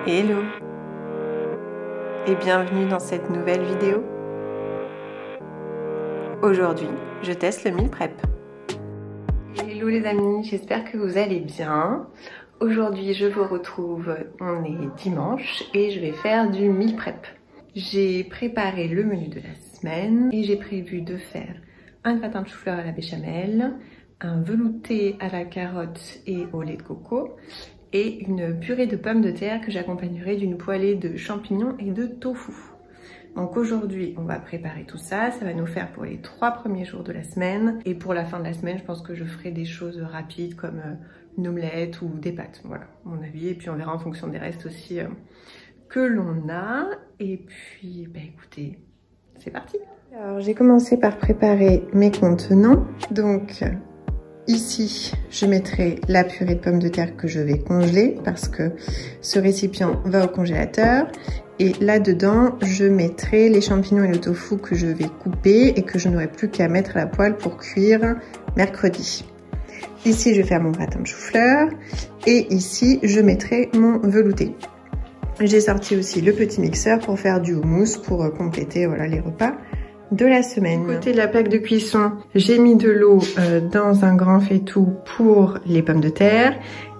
Hello et bienvenue dans cette nouvelle vidéo. Aujourd'hui, je teste le meal prep. Hello les amis, j'espère que vous allez bien. Aujourd'hui, je vous retrouve, on est dimanche et je vais faire du meal prep. J'ai préparé le menu de la semaine et j'ai prévu de faire un gratin de chou-fleur à la béchamel, un velouté à la carotte et au lait de coco et une purée de pommes de terre que j'accompagnerai d'une poêlée de champignons et de tofu. Donc aujourd'hui, on va préparer tout ça. Ça va nous faire pour les 3 premiers jours de la semaine. Et pour la fin de la semaine, je pense que je ferai des choses rapides comme une omelette ou des pâtes. Voilà, à mon avis. Et puis on verra en fonction des restes aussi que l'on a. Et puis, bah écoutez, c'est parti. Alors j'ai commencé par préparer mes contenants. Donc ici, je mettrai la purée de pommes de terre que je vais congeler parce que ce récipient va au congélateur. Et là-dedans, je mettrai les champignons et le tofu que je vais couper et que je n'aurai plus qu'à mettre à la poêle pour cuire mercredi. Ici, je vais faire mon gratin de chou-fleur et ici, je mettrai mon velouté. J'ai sorti aussi le petit mixeur pour faire du houmous pour compléter voilà, les repas de la semaine. Du côté de la plaque de cuisson, j'ai mis de l'eau dans un grand faitout pour les pommes de terre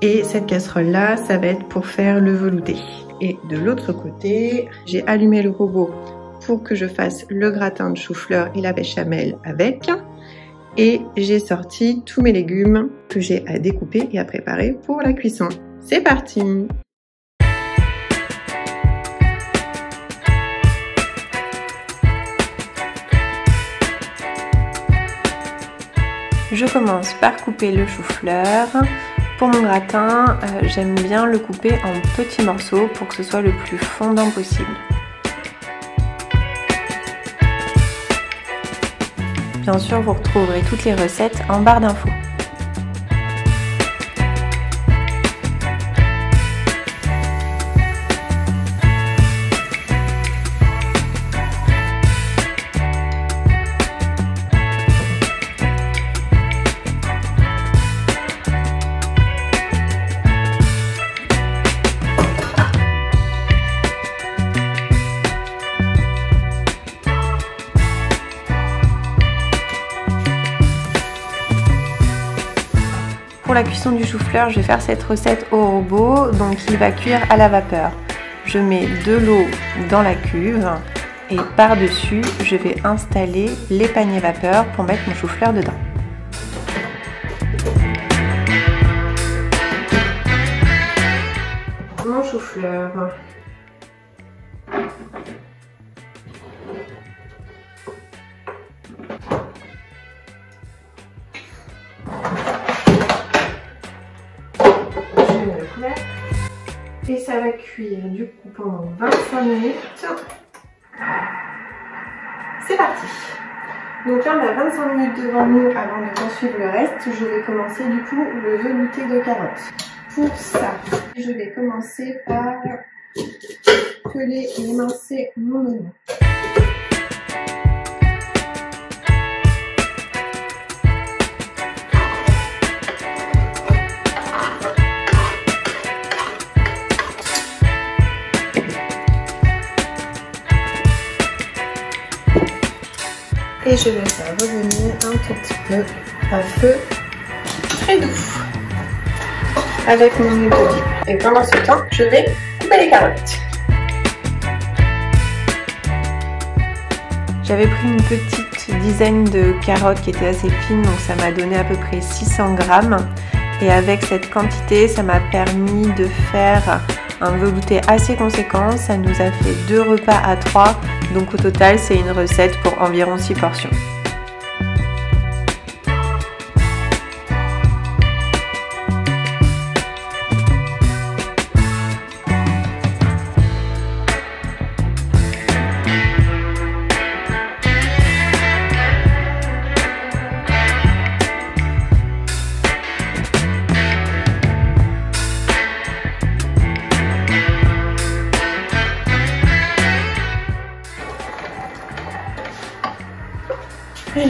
et cette casserole-là, ça va être pour faire le velouté. Et de l'autre côté, j'ai allumé le robot pour que je fasse le gratin de chou-fleur et la béchamel avec. Et j'ai sorti tous mes légumes que j'ai à découper et à préparer pour la cuisson. C'est parti! Je commence par couper le chou-fleur. Pour mon gratin, j'aime bien le couper en petits morceaux pour que ce soit le plus fondant possible. Bien sûr, vous retrouverez toutes les recettes en barre d'infos. Pour la cuisson du chou-fleur, je vais faire cette recette au robot, donc il va cuire à la vapeur. Je mets de l'eau dans la cuve et par-dessus, je vais installer les paniers vapeur pour mettre mon chou-fleur dedans. Mon chou-fleur. Et ça va cuire du coup pendant 25 minutes. C'est parti! Donc là on a 25 minutes devant nous avant de poursuivre le reste. Je vais commencer du coup le velouté de carotte. Pour ça, je vais commencer par peler et émincer mon oignon. Et je vais faire revenir un tout petit peu à feu très doux avec mon huile d'olive. Et pendant ce temps, je vais couper les carottes. J'avais pris une petite dizaine de carottes qui étaient assez fines, donc ça m'a donné à peu près 600 grammes. Et avec cette quantité, ça m'a permis de faire un velouté assez conséquent. Ça nous a fait 2 repas à 3. Donc au total, c'est une recette pour environ 6 portions.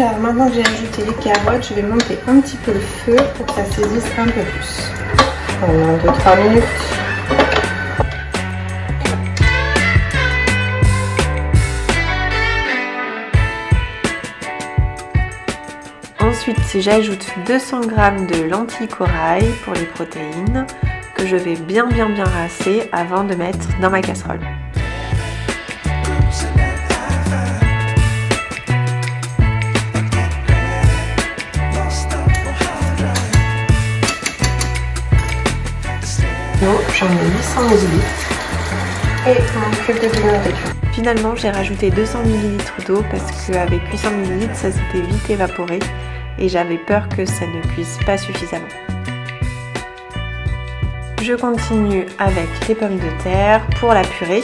Alors maintenant que j'ai ajouté les carottes, je vais monter un petit peu le feu pour que ça saisisse un peu plus. Pendant 2-3 minutes. Ensuite, j'ajoute 200 g de lentilles corail pour les protéines que je vais bien rincer avant de mettre dans ma casserole. J'en ai 800 ml et mon cube de bouillon. Finalement, j'ai rajouté 200 ml d'eau parce qu'avec 800 ml, ça s'était vite évaporé et j'avais peur que ça ne cuise pas suffisamment. Je continue avec les pommes de terre pour la purée.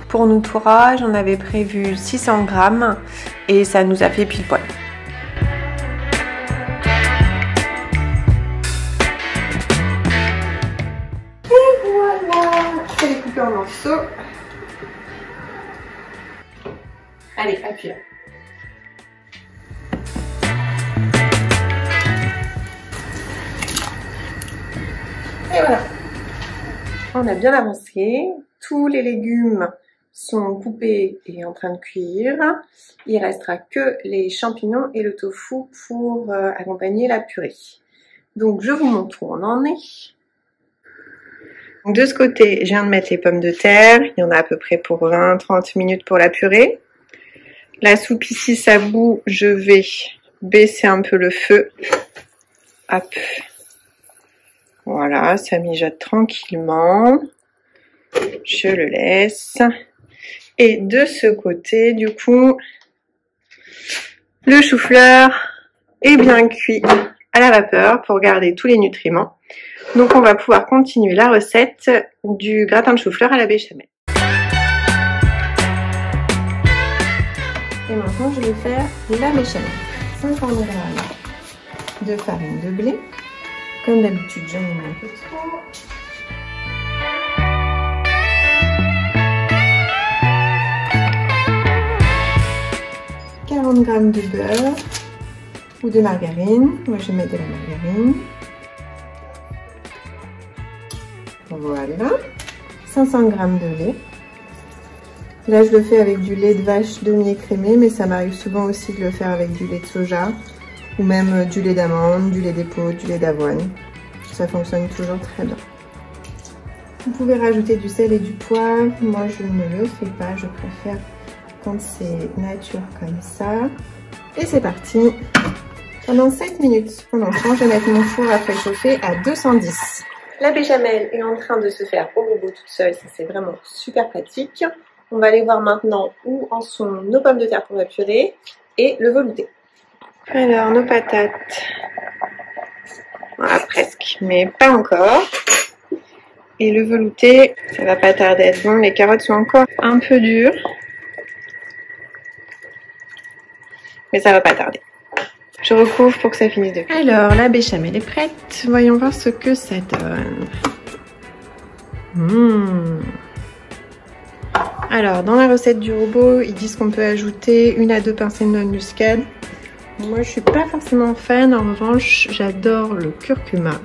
Pour nous trois, j'en avais prévu 600 g et ça nous a fait pile poil. Je vais les couper en morceaux. Allez, appuie. Et voilà. On a bien avancé. Tous les légumes sont coupés et en train de cuire. Il restera que les champignons et le tofu pour accompagner la purée. Donc je vous montre où on en est. De ce côté, je viens de mettre les pommes de terre. Il y en a à peu près pour 20-30 minutes pour la purée. La soupe ici, ça bout. Je vais baisser un peu le feu. Hop. Voilà, ça mijote tranquillement. Je le laisse. Et de ce côté, du coup, le chou-fleur est bien cuit à la vapeur pour garder tous les nutriments. Donc on va pouvoir continuer la recette du gratin de chou-fleur à la béchamel. Et maintenant je vais faire la béchamel. 50 g de farine de blé. Comme d'habitude j'en ai mis un peu trop. G de beurre ou de margarine. Moi je vais mettre de la margarine. Voilà, 500 g de lait. Là je le fais avec du lait de vache demi-écrémé, mais ça m'arrive souvent aussi de le faire avec du lait de soja ou même du lait d'amande, du lait d'épaule, du lait d'avoine. Ça fonctionne toujours très bien. Vous pouvez rajouter du sel et du poivre. Moi je ne le fais pas, je préfère quand c'est nature comme ça. Et c'est parti pendant 7 minutes. Pendant ce temps, je vais mettre mon four à préchauffer à 210. La béchamel est en train de se faire au robot toute seule, ça c'est vraiment super pratique. On va aller voir maintenant où en sont nos pommes de terre pour la purée et le velouté. Alors nos patates, voilà presque, mais pas encore. Et le velouté, ça va pas tarder à être bon, les carottes sont encore un peu dures. Mais ça va pas tarder. Je recouvre pour que ça finisse de cuire. Alors, la béchamel est prête. Voyons voir ce que ça donne. Alors, dans la recette du robot, ils disent qu'on peut ajouter 1 à 2 pincées de noix de muscade. Moi, je suis pas forcément fan. En revanche, j'adore le curcuma.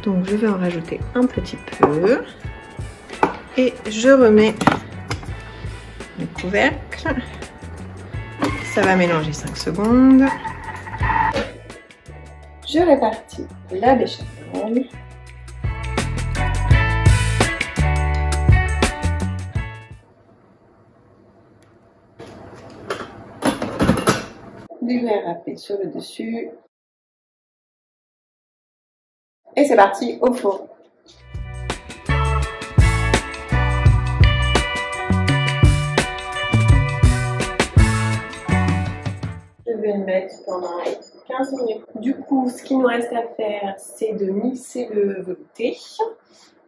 Donc, je vais en rajouter un petit peu. Et je remets le couvercle. Ça va mélanger 5 secondes. Je répartis la béchamel. Du lait râpé sur le dessus. Et c'est parti au four. Je vais le mettre pendant 15 minutes. Du coup, ce qu'il nous reste à faire, c'est de mixer le velouté,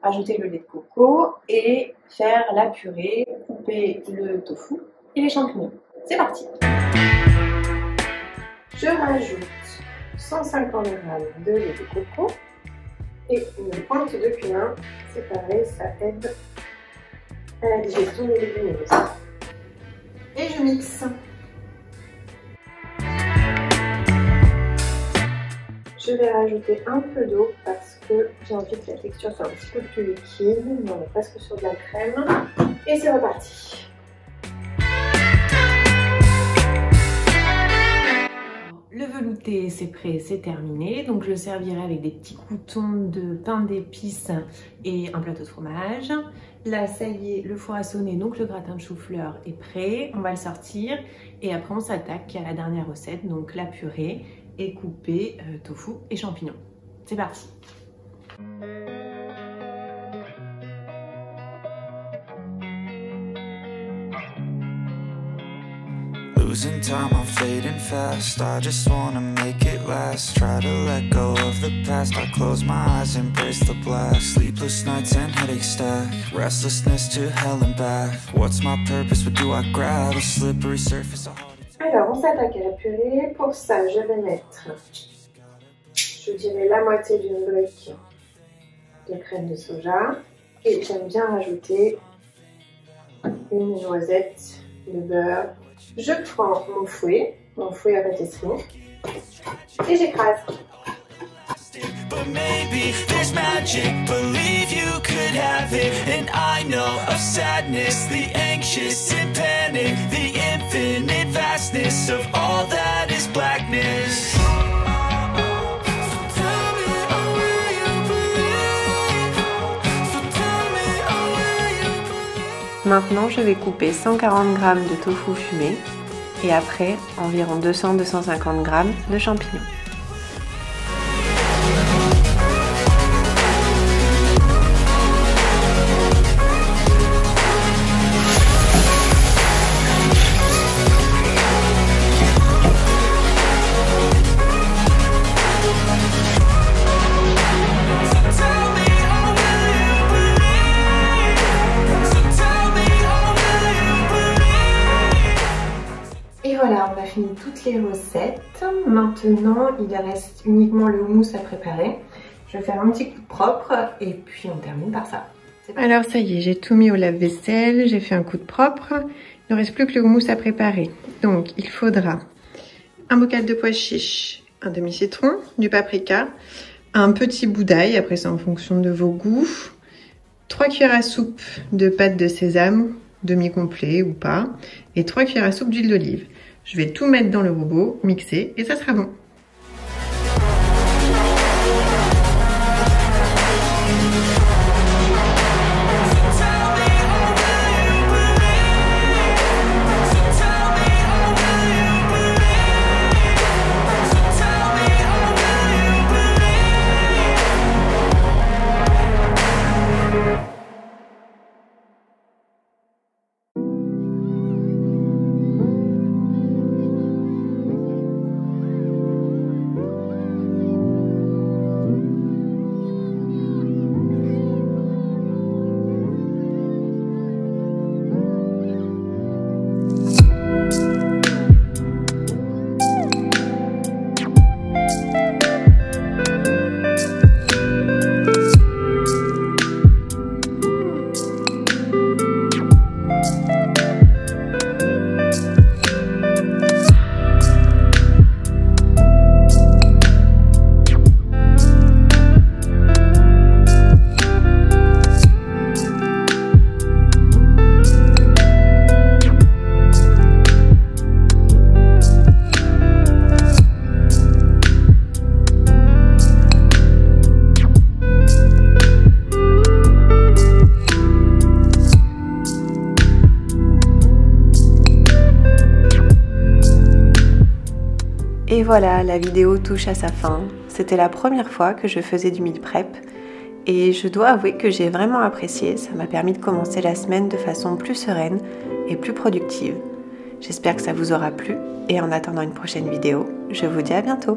ajouter le lait de coco et faire la purée, couper le tofu et les champignons. C'est parti! Je rajoute 150 g de lait de coco et une pointe de cumin. C'est pareil, ça aide à la digestion des légumineuses. Et je mixe. Je vais rajouter un peu d'eau parce que j'ai envie que la texture soit un petit peu plus liquide. On est presque sur de la crème. Et c'est reparti. Le velouté, c'est prêt, c'est terminé. Donc je le servirai avec des petits croûtons de pain d'épices et un plateau de fromage. Là, ça y est, le four à sonner, donc le gratin de chou-fleur est prêt. On va le sortir et après on s'attaque à la dernière recette, donc la purée et couper tofu et champignons. C'est parti! Losing time, I'm fading fast. I just wanna make it last. Try to let go of the past. I close my eyes, embrace the blast. Sleepless nights and headaches stack. Restlessness to hell and back. What's my purpose? What do I grab? A slippery surface. Alors, on s'attaque à la purée. Pour ça, je vais mettre, je dirais, la moitié d'une brique de crème de soja. Et j'aime bien rajouter une noisette de beurre. Je prends mon fouet à pâtisserie, et j'écrase. But maybe there's magic, believe you could have it. And I know of sadness, the anxious and panic, the infinite vastness of all that is blackness. Maintenant, je vais couper 140 g de tofu fumé et après environ 200-250 g de champignons. Et voilà, on a fini toutes les recettes. Maintenant, il reste uniquement le houmous à préparer. Je vais faire un petit coup de propre et puis on termine par ça. Alors ça y est, j'ai tout mis au lave-vaisselle, j'ai fait un coup de propre. Il ne reste plus que le houmous à préparer. Donc il faudra un bocal de pois chiches, un demi-citron, du paprika, un petit bout d'ail, après c'est en fonction de vos goûts, 3 cuillères à soupe de pâte de sésame, demi-complet ou pas, et 3 cuillères à soupe d'huile d'olive. Je vais tout mettre dans le robot, mixer et ça sera bon. Et voilà, la vidéo touche à sa fin. C'était la première fois que je faisais du meal prep et je dois avouer que j'ai vraiment apprécié. Ça m'a permis de commencer la semaine de façon plus sereine et plus productive. J'espère que ça vous aura plu et en attendant une prochaine vidéo, je vous dis à bientôt.